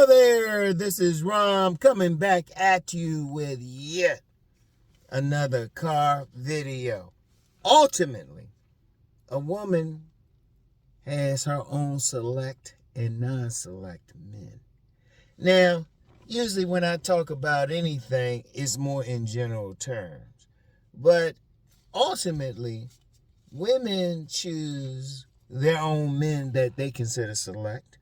Hello there, this is Rom coming back at you with yet another car video. Ultimately, a woman has her own select and non-select men. Now, usually when I talk about anything, it's more in general terms. But ultimately, women choose their own men that they consider select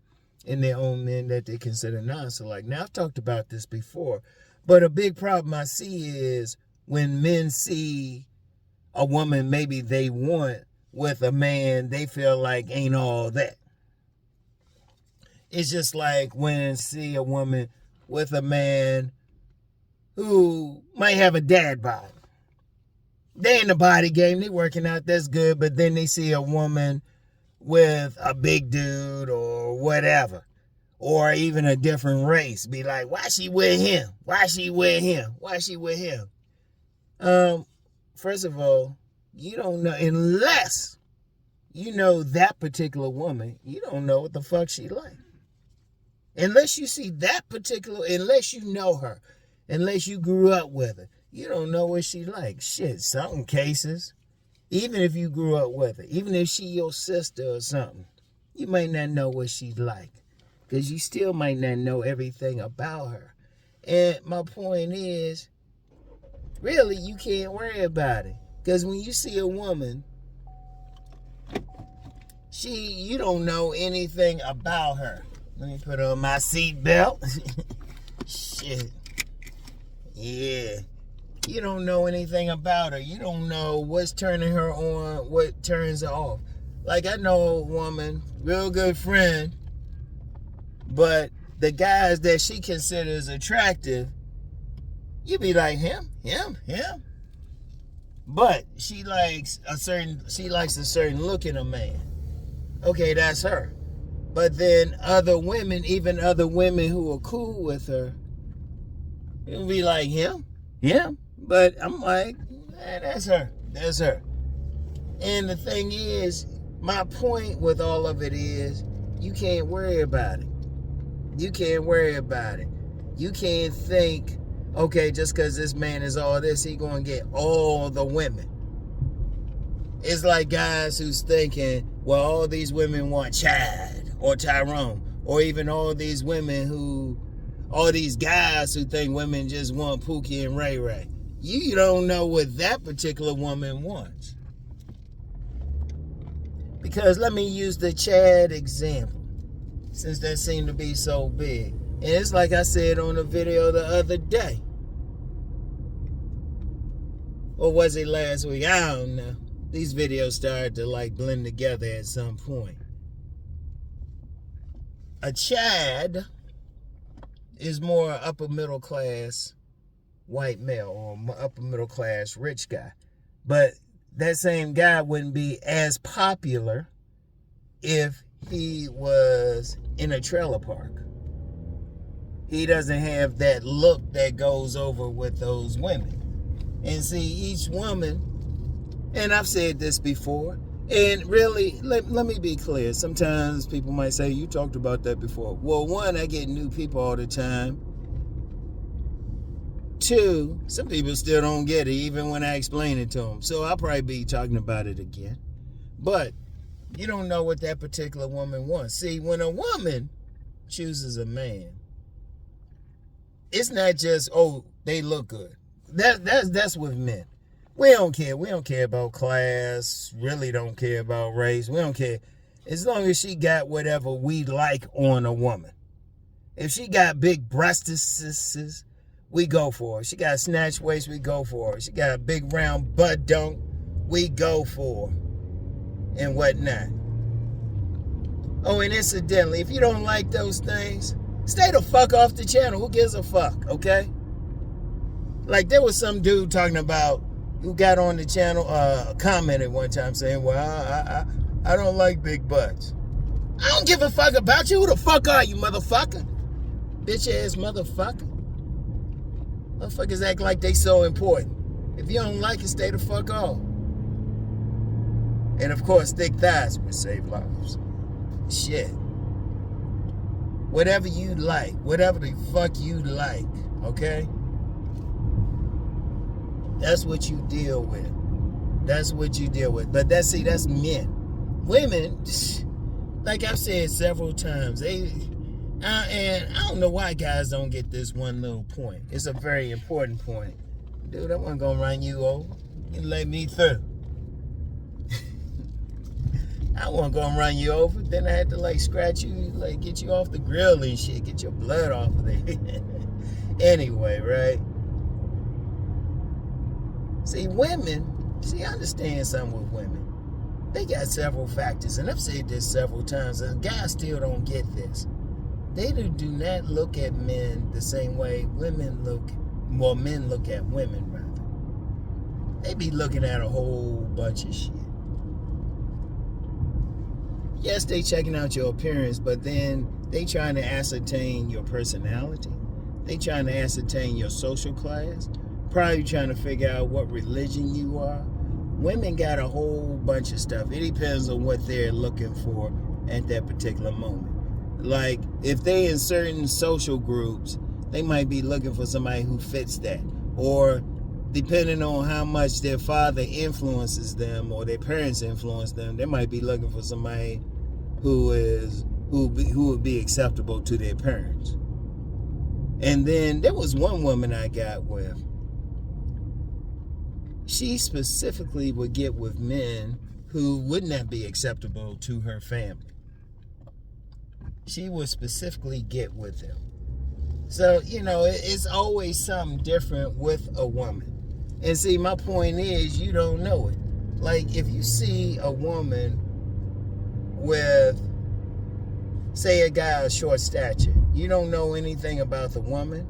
and their own men that they consider non-select. Now, I've talked about this before, but a big problem I see is when men see a woman maybe they want with a man they feel like ain't all that. It's just like when see a woman with a man who might have a dad bod. They in the body game, they working out, that's good, but then they see a woman with a big dude or whatever, or even a different race, be like, why she with him? Why she with him? Why she with him? First of all, you don't know, unless you know that particular woman, you don't know what the fuck she like. Unless you see that particular, unless you know her, unless you grew up with her, you don't know what she like. Shit, some cases, even if you grew up with her, even if she your sister or something, you might not know what she's like, because you still might not know everything about her. And my point is, really, you can't worry about it, because when you see a woman, you don't know anything about her. Let me put on my seatbelt. Shit. Yeah. You don't know anything about her. You don't know what's turning her on, what turns her off. Like, I know a woman, real good friend, but the guys that she considers attractive, you be like, him. But she likes a certain look in a man. Okay, that's her. But then other women, even other women who are cool with her, you'll be like, him. But I'm like, man, that's her. And the thing is, my point with all of it is, you can't worry about it. You can't think, okay, just because this man is all this, he gonna get all the women. It's like guys who's thinking, well, all these women want Chad or Tyrone, or even all these guys who think women just want Pookie and Ray Ray. You don't know what that particular woman wants. Because let me use the Chad example, since that seemed to be so big. And it's like I said on a video the other day. Or was it last week? I don't know. These videos started to blend together at some point. A Chad is more upper middle class white male or upper middle class rich guy. But that same guy wouldn't be as popular if he was in a trailer park. He doesn't have that look that goes over with those women. And see, each woman, and I've said this before, and really, let me be clear. Sometimes people might say, you talked about that before. Well, one, I get new people all the time. Two, some people still don't get it, even when I explain it to them. So I'll probably be talking about it again. But you don't know what that particular woman wants. See, when a woman chooses a man, it's not just, oh, they look good. That's with men. We don't care. We don't care about class. Really don't care about race. We don't care. As long as she got whatever we like on a woman. If she got big breastises, we go for her. She got a snatch waist, we go for her. She got a big round butt dunk, we go for her. And whatnot. Oh, and incidentally, if you don't like those things, stay the fuck off the channel. Who gives a fuck, okay? Like, there was some dude talking about, who got on the channel, commented one time saying, well, I don't like big butts. I don't give a fuck about you. Who the fuck are you, motherfucker? Bitch ass motherfucker. Motherfuckers act like they so important. If you don't like it, stay the fuck off. And of course, thick thighs would save lives. Shit. whatever you like, whatever the fuck you like, okay? That's what you deal with. That's what you deal with. But that's men. Women, like I've said several times, and I don't know why guys don't get this one little point. It's a very important point. Dude, I wasn't gonna run you over. You let me through. I wasn't gonna run you over. Then I had to like scratch you, like get you off the grill and shit, get your blood off of there. Anyway, right? See, I understand something with women. They got several factors, and I've said this several times, and guys still don't get this. They do not look at men the same way men look at women, rather. They be looking at a whole bunch of shit. Yes, they checking out your appearance, but then they trying to ascertain your personality. They trying to ascertain your social class. Probably trying to figure out what religion you are. Women got a whole bunch of stuff. It depends on what they're looking for at that particular moment. Like, if they in certain social groups, they might be looking for somebody who fits that. Or depending on how much their father influences them or their parents influence them, they might be looking for somebody who would be acceptable to their parents. And then there was one woman I got with. She specifically would get with men who would not be acceptable to her family. She would specifically get with them. So, it's always something different with a woman. And see, my point is, you don't know it. Like, if you see a woman with, say, a guy of short stature, you don't know anything about the woman.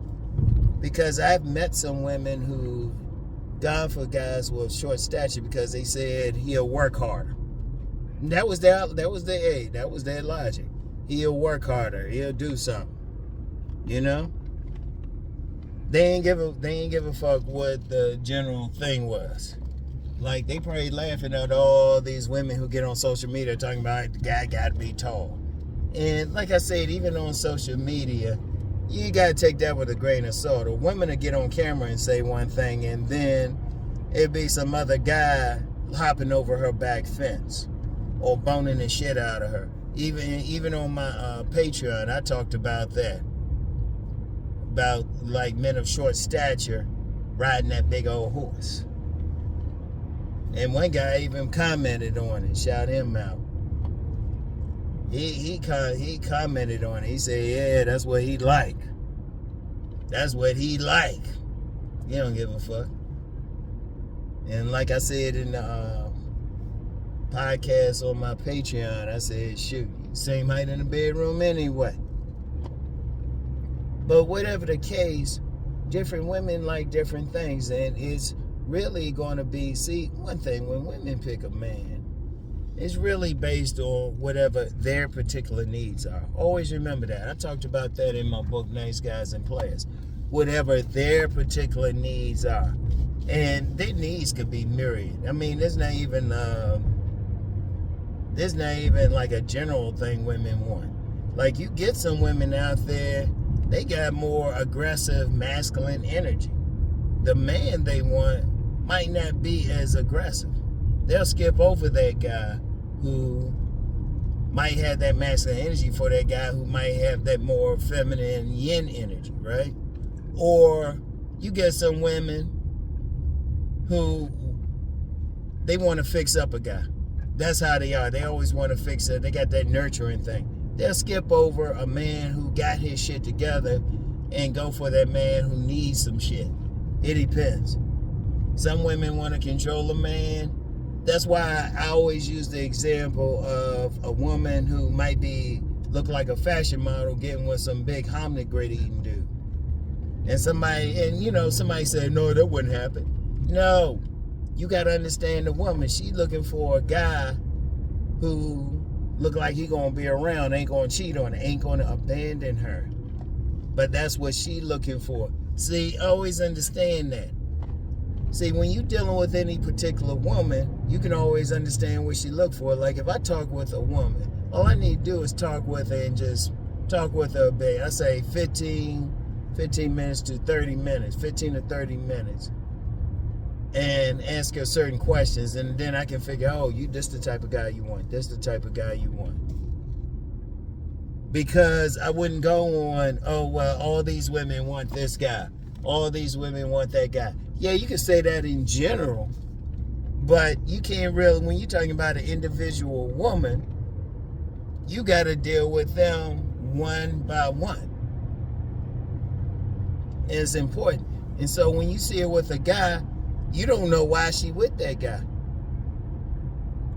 Because I've met some women who gone for guys with short stature because they said he'll work harder. That was their logic. He'll work harder. He'll do something. They ain't give a fuck what the general thing was. Like, they probably laughing at all these women who get on social media talking about the guy got to be tall. And like I said, even on social media, you got to take that with a grain of salt. A woman will get on camera and say one thing, and then it'd be some other guy hopping over her back fence or boning the shit out of her. Even on my Patreon, I talked about that. About, like, men of short stature riding that big old horse. And one guy even commented on it, shout him out. He commented on it. He said, yeah, that's what he like. That's what he like. He don't give a fuck. And like I said in the podcast on my Patreon, I said, shoot, same height in the bedroom anyway. But whatever the case, different women like different things. And it's really going to be, see, one thing, when women pick a man, it's really based on whatever their particular needs are. Always remember that. I talked about that in my book, Nice Guys and Players. Whatever their particular needs are. And their needs could be myriad. I mean, there's not even like a general thing women want. Like, you get some women out there, they got more aggressive, masculine energy. The man they want might not be as aggressive. They'll skip over that guy who might have that masculine energy for that guy who might have that more feminine yin energy, right? Or you get some women who they want to fix up a guy. That's how they are. They always want to fix it. They got that nurturing thing. They'll skip over a man who got his shit together and go for that man who needs some shit. It depends. Some women want to control a man. That's why I always use the example of a woman who might look like a fashion model getting with some big hominy-grit eating dude. And somebody said, no, that wouldn't happen. No. You got to understand the woman. She looking for a guy who look like he going to be around, ain't going to cheat on her, ain't going to abandon her. But that's what she looking for. See, always understand that. See, when you dealing with any particular woman, you can always understand what she look for. Like, if I talk with a woman, all I need to do is talk with her and just talk with her a bit. I say 15 minutes to 30 minutes, 15 to 30 minutes, and ask her certain questions, and then I can figure, oh, this the type of guy you want. This the type of guy you want. Because I wouldn't go on, oh, well, all these women want this guy. All these women want that guy. Yeah, you can say that in general, but you can't really, when you're talking about an individual woman, you got to deal with them one by one. It's important. And so when you see her with a guy, you don't know why she with that guy.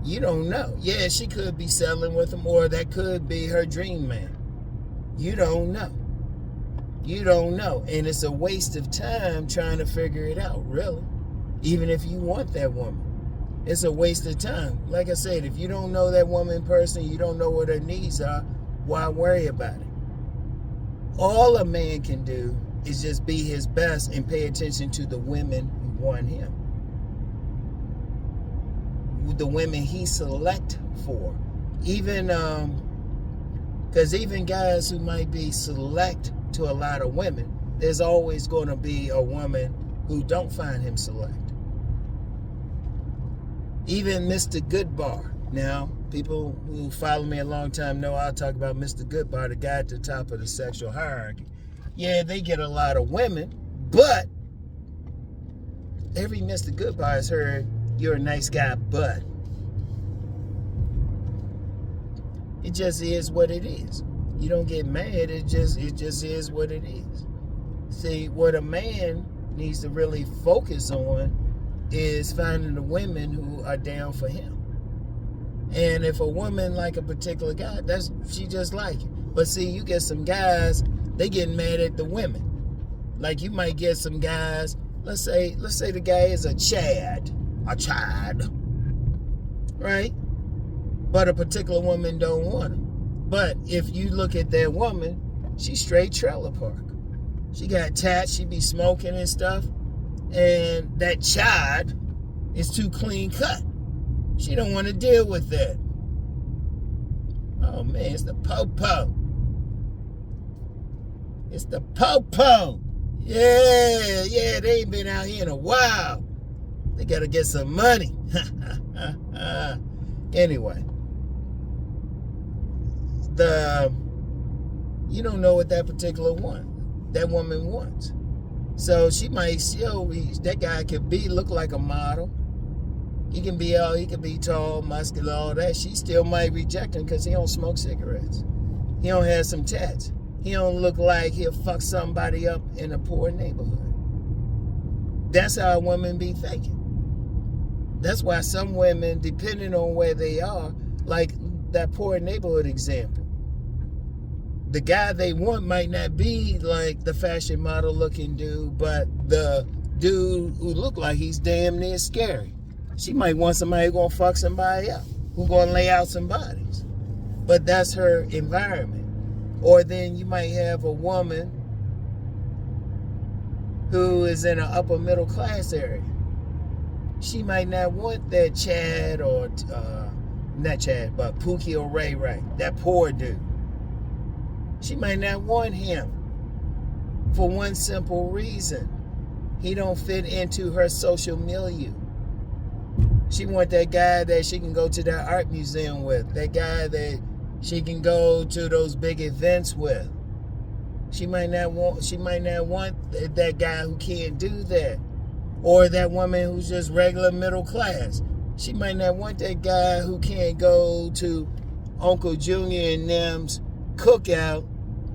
You don't know. Yeah, she could be settling with him, or that could be her dream man. You don't know. You don't know. And it's a waste of time trying to figure it out, really. Even if you want that woman. It's a waste of time. Like I said, if you don't know that woman in person, you don't know what her needs are, why worry about it? All a man can do is just be his best and pay attention to the women who want him. The women he select for. Even, because even guys who might be select to a lot of women, there's always going to be a woman who don't find him select. Even Mr. Goodbar. Now, people who follow me a long time know I'll talk about Mr. Goodbar, the guy at the top of the sexual hierarchy. Yeah, they get a lot of women, but every Mr. Goodbar has heard, you're a nice guy, but it just is what it is. You don't get mad, it just is what it is. See, what a man needs to really focus on is finding the women who are down for him. And if a woman like a particular guy, she just like it. But see, you get some guys, they getting mad at the women. Like you might get some guys, let's say the guy is a Chad, right? But a particular woman don't want him. But if you look at that woman, she's straight trailer park. She got tats, she be smoking and stuff. And that Chad is too clean cut. She don't want to deal with that. Oh man, it's the po-po. It's the po-po. Yeah, they ain't been out here in a while. They gotta get some money. Anyway. You don't know what that particular that woman wants. So she might that guy could look like a model. He can be tall, muscular, all that. She still might reject him because he don't smoke cigarettes. He don't have some tats. He don't look like he'll fuck somebody up in a poor neighborhood. That's how women be thinking. That's why some women, depending on where they are, like that poor neighborhood example, the guy they want might not be like the fashion model looking dude, but the dude who look like he's damn near scary. She might want somebody who's gonna fuck somebody up, who's gonna lay out some bodies. But that's her environment. Or then you might have a woman who is in an upper middle class area. She might not want that Chad or, not Chad, but Pookie or Ray Ray, that poor dude. She might not want him for one simple reason. He don't fit into her social milieu. She want that guy that she can go to that art museum with, that guy that she can go to those big events with. She might not want that guy who can't do that. Or that woman who's just regular middle class. She might not want that guy who can't go to Uncle Junior and them's cookout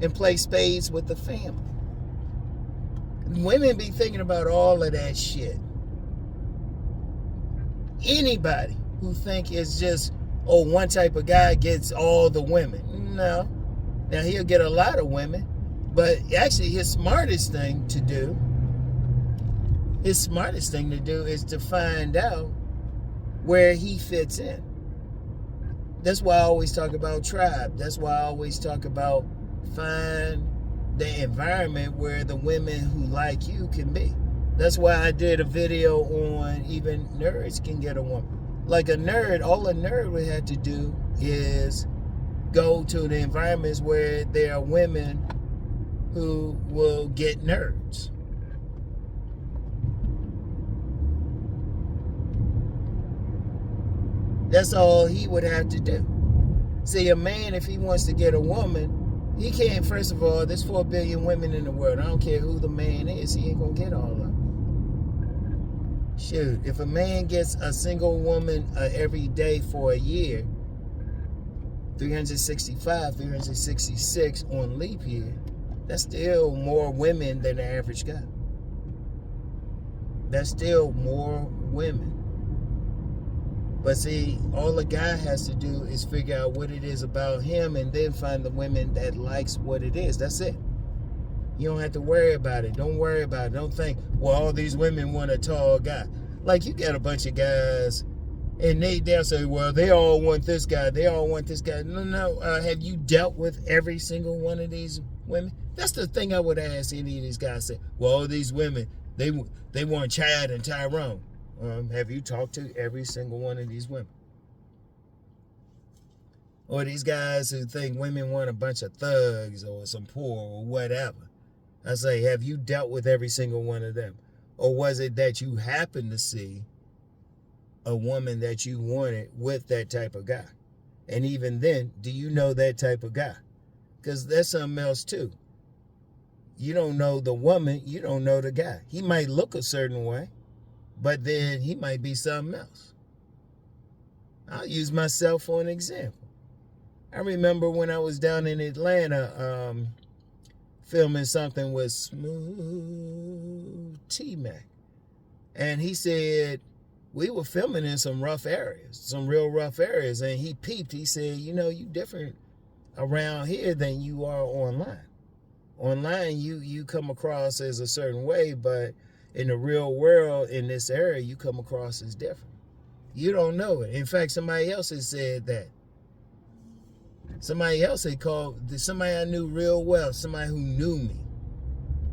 and play spades with the family. Women be thinking about all of that shit. Anybody who think it's just, one type of guy gets all the women. No. Now, he'll get a lot of women, but actually his smartest thing to do is to find out where he fits in. That's why I always talk about tribe. That's why I always talk about find the environment where the women who like you can be. That's why I did a video on even nerds can get a woman. Like a nerd, all a nerd would have to do is go to the environments where there are women who will get nerds. That's all he would have to do. See, a man, if he wants to get a woman, he can't. First of all, there's 4 billion women in the world. I don't care who the man is, he ain't gonna get all of them. Shoot, if a man gets a single woman every day for a year, 365, 366 on leap year, that's still more women than the average guy. That's still more women. But see, all a guy has to do is figure out what it is about him and then find the women that likes what it is. That's it. You don't have to worry about it. Don't worry about it. Don't think, well, all these women want a tall guy. Like, you got a bunch of guys, and they'll say, well, they all want this guy. They all want this guy. No. Have you dealt with every single one of these women? That's the thing I would ask any of these guys. Say, well, all these women, they want Chad and Tyrone. Have you talked to every single one of these women? Or these guys who think women want a bunch of thugs or some poor or whatever. I say, have you dealt with every single one of them? Or was it that you happened to see a woman that you wanted with that type of guy? And even then, do you know that type of guy? Because that's something else too. You don't know the woman, you don't know the guy. He might look a certain way, but then he might be something else. I'll use myself for an example. I remember when I was down in Atlanta filming something with Smooth T-Mac. And he said, we were filming in some rough areas, some real rough areas. And he peeped, he said, you know, you different around here than you are online. Online, you come across as a certain way, but in the real world, in this area, you come across as different. You don't know it. In fact, somebody else has said that. Somebody else had called, somebody I knew real well, somebody who knew me.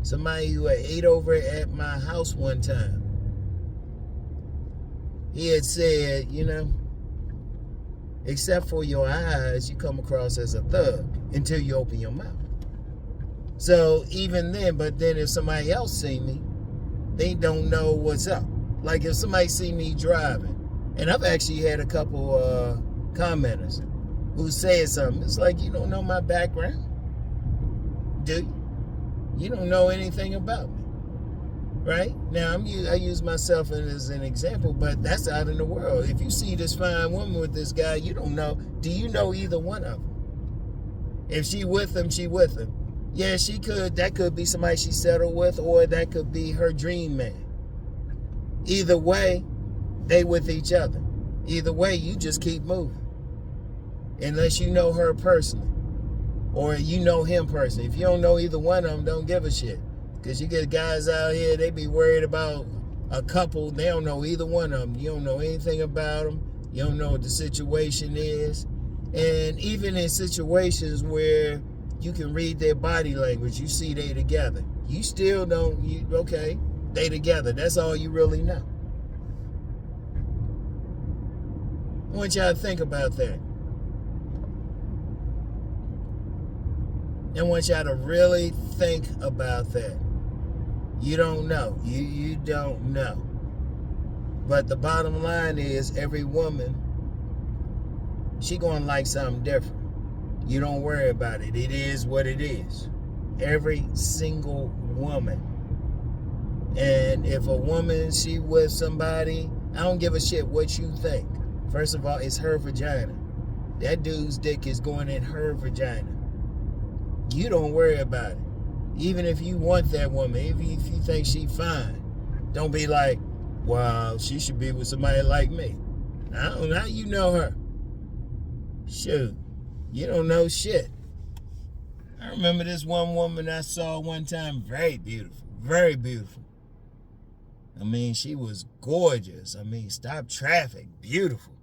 Somebody who had ate over at my house one time. He had said, you know, except for your eyes, you come across as a thug until you open your mouth. So even then, but then if somebody else see me, they don't know what's up. Like if somebody see me driving, and I've actually had a couple commenters who said something. It's like, you don't know my background, do you? You don't know anything about me, right? Now, I use myself as an example, but that's out in the world. If you see this fine woman with this guy, you don't know. Do you know either one of them? If she with him, she with him. Yeah, she could. That could be somebody she settled with, or that could be her dream man. Either way, they with each other. Either way, you just keep moving. Unless you know her personally, or you know him personally. If you don't know either one of them, don't give a shit. Because you get guys out here, they be worried about a couple. They don't know either one of them. You don't know anything about them. You don't know what the situation is. And even in situations where you can read their body language, you see they together. You still don't, okay, they together. That's all you really know. I want y'all to think about that. I want y'all to really think about that. You don't know. You don't know. But the bottom line is every woman, she gonna like something different. You don't worry about it. It is what it is. Every single woman. And if a woman, she with somebody, I don't give a shit what you think. First of all, it's her vagina. That dude's dick is going in her vagina. You don't worry about it. Even if you want that woman, even if you think she fine, don't be like, wow, she should be with somebody like me. I don't know how you know her. Shoot, you don't know shit. I remember this one woman I saw one time, very beautiful, very beautiful. I mean, she was gorgeous. I mean, stop traffic, beautiful.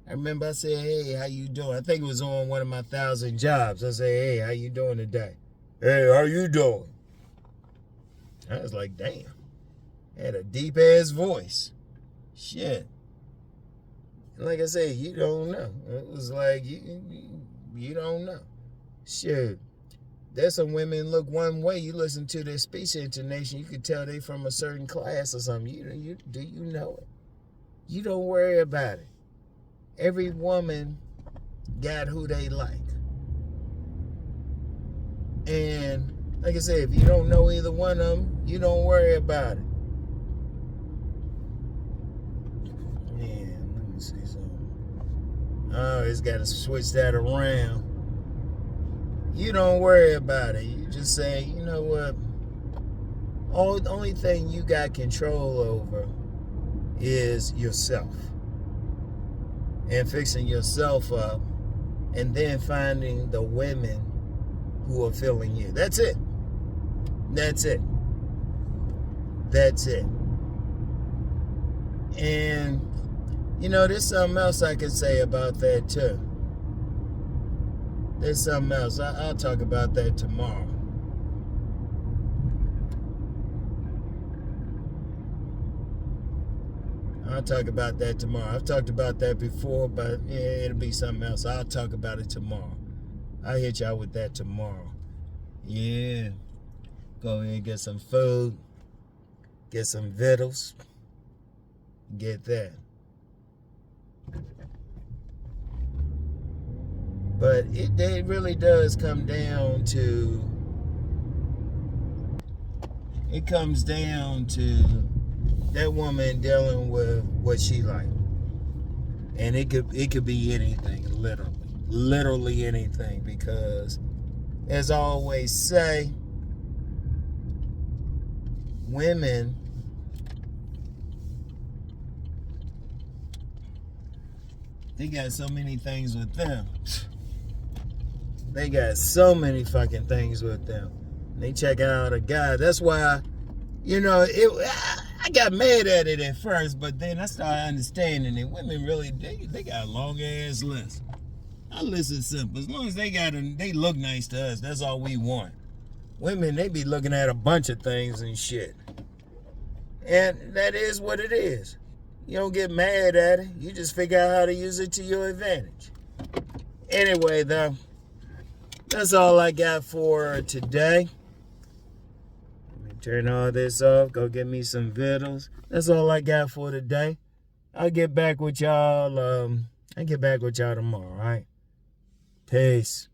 I remember I said, hey, how you doing? I think it was on one of my 1,000 jobs. I said, hey, how you doing today? Hey, how you doing? I was like, damn. Had a deep-ass voice. Shit. Like I said, you don't know. It was like, you don't know. Shit. There's some women look one way. You listen to their speech intonation, you can tell they from a certain class or something. Do you know it? You don't worry about it. Every woman got who they like. And like I said, if you don't know either one of them, you don't worry about it. Man, let me see something. Oh, it's got to switch that around. You don't worry about it. You just say, you know what? The only thing you got control over is yourself. And fixing yourself up. And then finding the women who are filling you. That's it. That's it. That's it. And, you know, there's something else I could say about that too. There's something else. I'll talk about that tomorrow. I'll talk about that tomorrow. I've talked about that before, but yeah, it'll be something else. I'll talk about it tomorrow. I'll hit y'all with that tomorrow. Yeah. Go ahead and get some food. Get some victuals. Get that. But it really does come down to... It comes down to that woman dealing with what she like. And it could be anything, literally anything, because as I always say, women they got so many things with them. They got so many fucking things with them. They check out a guy. That's why, you know, I got mad at it at first, but then I started understanding it. Women really, they got a long ass list. Our list is simple. As long as they look nice to us, that's all we want. Women, they be looking at a bunch of things and shit. And that is what it is. You don't get mad at it. You just figure out how to use it to your advantage. Anyway, though, that's all I got for today. Let me turn all this off. Go get me some victuals. That's all I got for today. I'll get back with y'all. I'll get back with y'all tomorrow, all right? Peace.